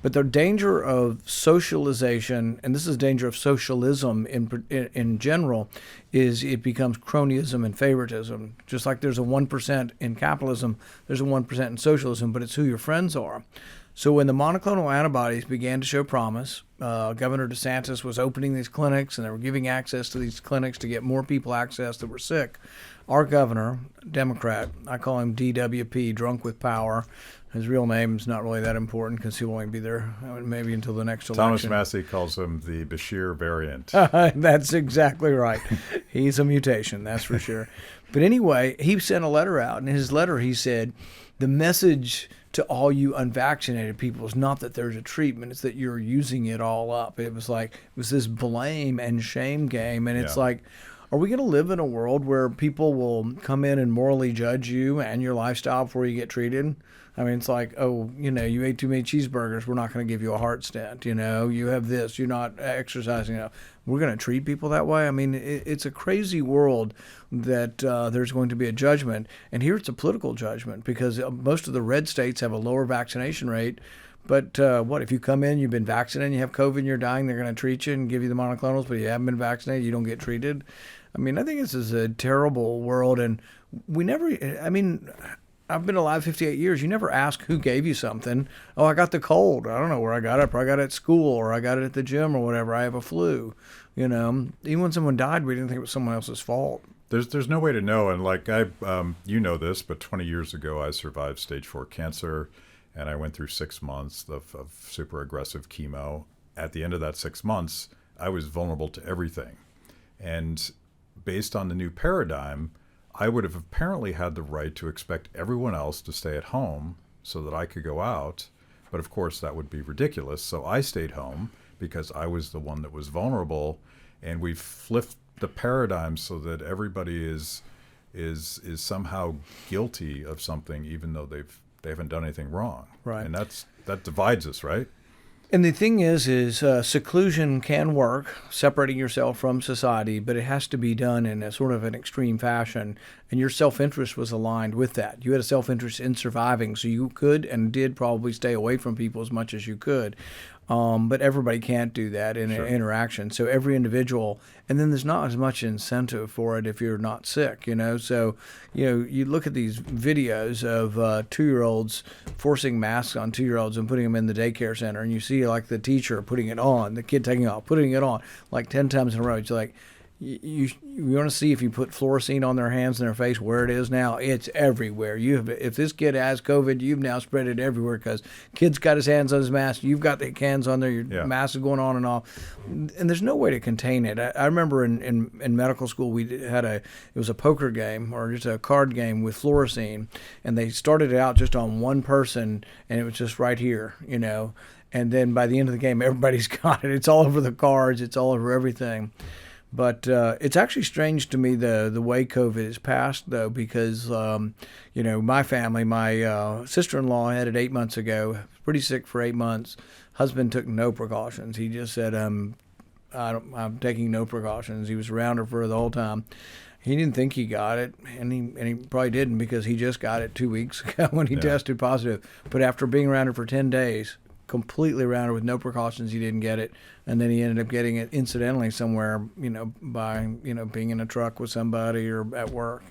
But the danger of socialization, and this is danger of socialism in general, is it becomes cronyism and favoritism. Just like there's a 1% in capitalism, there's a 1% in socialism, but it's who your friends are. So when the monoclonal antibodies began to show promise, Governor DeSantis was opening these clinics, and they were giving access to these clinics to get more people access that were sick. Our governor, Democrat, I call him DWP, drunk with power. His real name is not really that important because he'll only be there maybe until the next election. Thomas Massey calls him the Bashir variant. That's exactly right. He's a mutation, that's for sure. But anyway, he sent a letter out. And in his letter, he said, the message to all you unvaccinated people is not that there's a treatment, it's that you're using it all up. It was this blame and shame game. And it's like, are we going to live in a world where people will come in and morally judge you and your lifestyle before you get treated? I mean, it's like, oh, you ate too many cheeseburgers, we're not going to give you a heart stent. You have this, you're not exercising enough. We're going to treat people that way? I mean, it's a crazy world that there's going to be a judgment. And here it's a political judgment because most of the red states have a lower vaccination rate. But what, if you come in, you've been vaccinated, you have COVID, and you're dying, they're going to treat you and give you the monoclonals, but you haven't been vaccinated, you don't get treated? I mean, I think this is a terrible world. And I've been alive 58 years. You never ask who gave you something. Oh, I got the cold. I don't know where I got it. Probably got it at school, or I got it at the gym, or whatever. I have a flu. Even when someone died, we didn't think it was someone else's fault. There's no way to know. And like you know this, but 20 years ago, I survived stage 4 cancer, and I went through 6 months of super aggressive chemo. At the end of that 6 months, I was vulnerable to everything. And based on the new paradigm, I would have apparently had the right to expect everyone else to stay at home so that I could go out. But of course, that would be ridiculous. So I stayed home because I was the one that was vulnerable. And we've flipped the paradigm so that everybody is somehow guilty of something, even though they haven't done anything wrong. Right. And that divides us, right? And the thing is seclusion can work, separating yourself from society, but it has to be done in a sort of an extreme fashion. And your self-interest was aligned with that. You had a self-interest in surviving, so you could and did probably stay away from people as much as you could. But everybody can't do that in an interaction. So every individual, and then there's not as much incentive for it if you're not sick, So, you look at these videos of 2-year-olds forcing masks on 2-year-olds and putting them in the daycare center, and you see like the teacher putting it on, the kid taking it off, putting it on like 10 times in a row. It's like, you want to see if you put fluorescein on their hands and their face where it is now. It's everywhere. If this kid has COVID, you've now spread it everywhere because kid's got his hands on his mask. You've got the hands on there. Your mask is going on and off, and there's no way to contain it. I remember in medical school we had it was a poker game or just a card game with fluorescein, and they started it out just on one person, and it was just right here, and then by the end of the game, everybody's got it. It's all over the cards. It's all over everything. But it's actually strange to me the way COVID is passed, though, because, my family, my sister-in-law had it 8 months ago, pretty sick for 8 months. Husband took no precautions. He just said, I'm taking no precautions. He was around her for the whole time. He didn't think he got it, and he probably didn't because he just got it 2 weeks ago when he tested positive. But after being around her for 10 days, completely around her with no precautions, he didn't get it. And then he ended up getting it incidentally somewhere, by, being in a truck with somebody or at work,